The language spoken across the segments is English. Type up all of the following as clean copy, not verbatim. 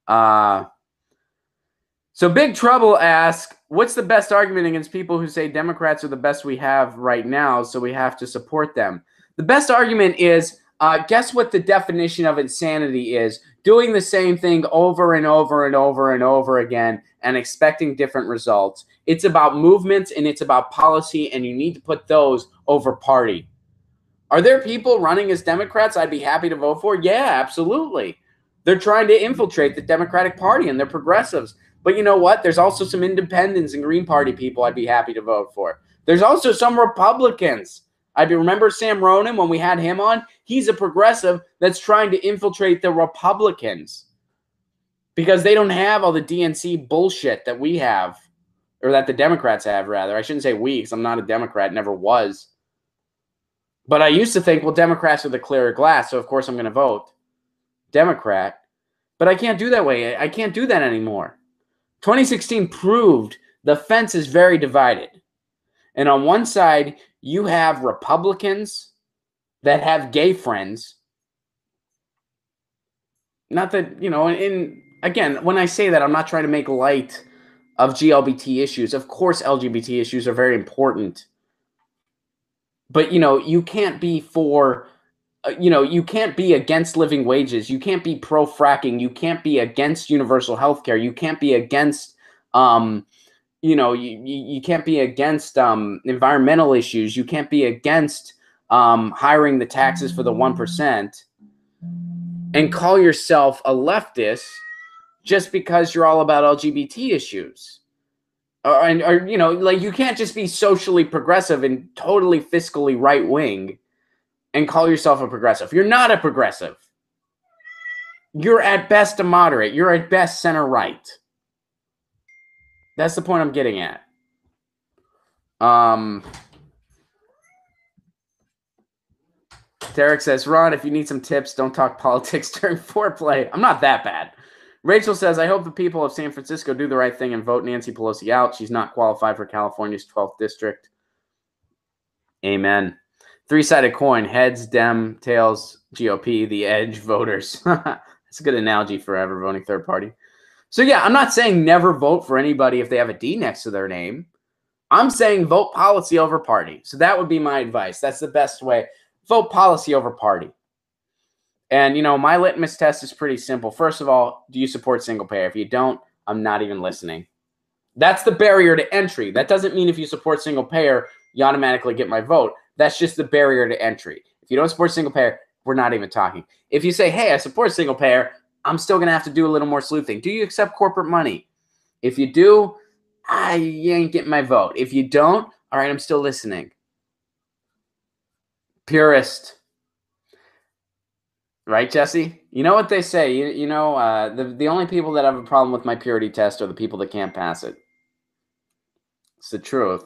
So Big Trouble asks, what's the best argument against people who say Democrats are the best we have right now, so we have to support them? The best argument is, guess what the definition of insanity is? Doing the same thing over and over and over and over again and expecting different results. It's about movements and it's about policy, and you need to put those over party. Are there people running as Democrats I'd be happy to vote for? Yeah, absolutely. They're trying to infiltrate the Democratic Party and they're progressives. But you know what? There's also some independents and Green Party people I'd be happy to vote for. There's also some Republicans. Remember Sam Ronan when we had him on? He's a progressive that's trying to infiltrate the Republicans because they don't have all the DNC bullshit that we have, or that the Democrats have, rather. I shouldn't say we, because I'm not a Democrat, never was. But I used to think, well, Democrats are the clearer glass, so of course I'm going to vote Democrat. But I can't do that way. I can't do that anymore. 2016 proved the fence is very divided. And on one side, you have Republicans that have gay friends. Not that, and again, when I say that, I'm not trying to make light of GLBT issues. Of course, LGBT issues are very important. But, you can't be for, you can't be against living wages. You can't be pro-fracking. You can't be against universal health care. You can't be against, you can't be against environmental issues. You can't be against hiring the taxes for the 1% and call yourself a leftist just because you're all about LGBT issues. Or you can't just be socially progressive and totally fiscally right-wing and call yourself a progressive. You're not a progressive. You're at best a moderate. You're at best center-right. That's the point I'm getting at. Derek says, Ron, if you need some tips, don't talk politics during foreplay. I'm not that bad. Rachel says, I hope the people of San Francisco do the right thing and vote Nancy Pelosi out. She's not qualified for California's 12th district. Amen. Three-sided coin, heads, Dem, tails, GOP, the edge, voters. That's a good analogy for ever voting third party. So yeah, I'm not saying never vote for anybody if they have a D next to their name. I'm saying vote policy over party. So that would be my advice. That's the best way. Vote policy over party. And, my litmus test is pretty simple. First of all, do you support single payer? If you don't, I'm not even listening. That's the barrier to entry. That doesn't mean if you support single payer, you automatically get my vote. That's just the barrier to entry. If you don't support single payer, we're not even talking. If you say, hey, I support single payer, I'm still going to have to do a little more sleuthing. Do you accept corporate money? If you do, you ain't getting my vote. If you don't, all right, I'm still listening. Purist. Right, Jesse? You know what they say. The only people that have a problem with my purity test are the people that can't pass it. It's the truth.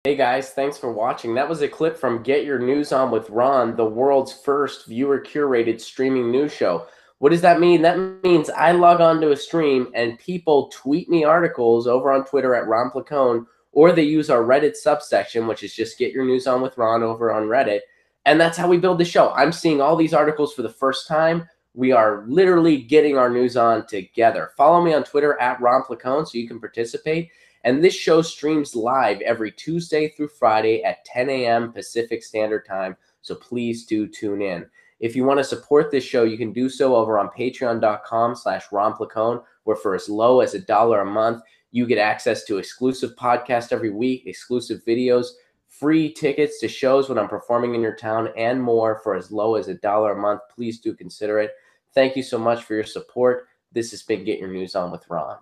Hey guys, thanks for watching. That was a clip from Get Your News On with Ron, the world's first viewer-curated streaming news show. What does that mean? That means I log on to a stream and people tweet me articles over on Twitter at Ron Placone, or they use our Reddit subsection, which is just Get Your News On with Ron over on Reddit. And that's how we build the show. I'm seeing all these articles for the first time. We are literally getting our news on together. Follow me on Twitter at Ron Placone so you can participate. And this show streams live every Tuesday through Friday at 10 a.m. Pacific Standard Time. So please do tune in. If you want to support this show, you can do so over on patreon.com/Ron Placone, where for as low as $1 a month, you get access to exclusive podcasts every week, exclusive videos, free tickets to shows when I'm performing in your town, and more for as low as $1 a month. Please do consider it. Thank you so much for your support. This has been Get Your News On with Ron.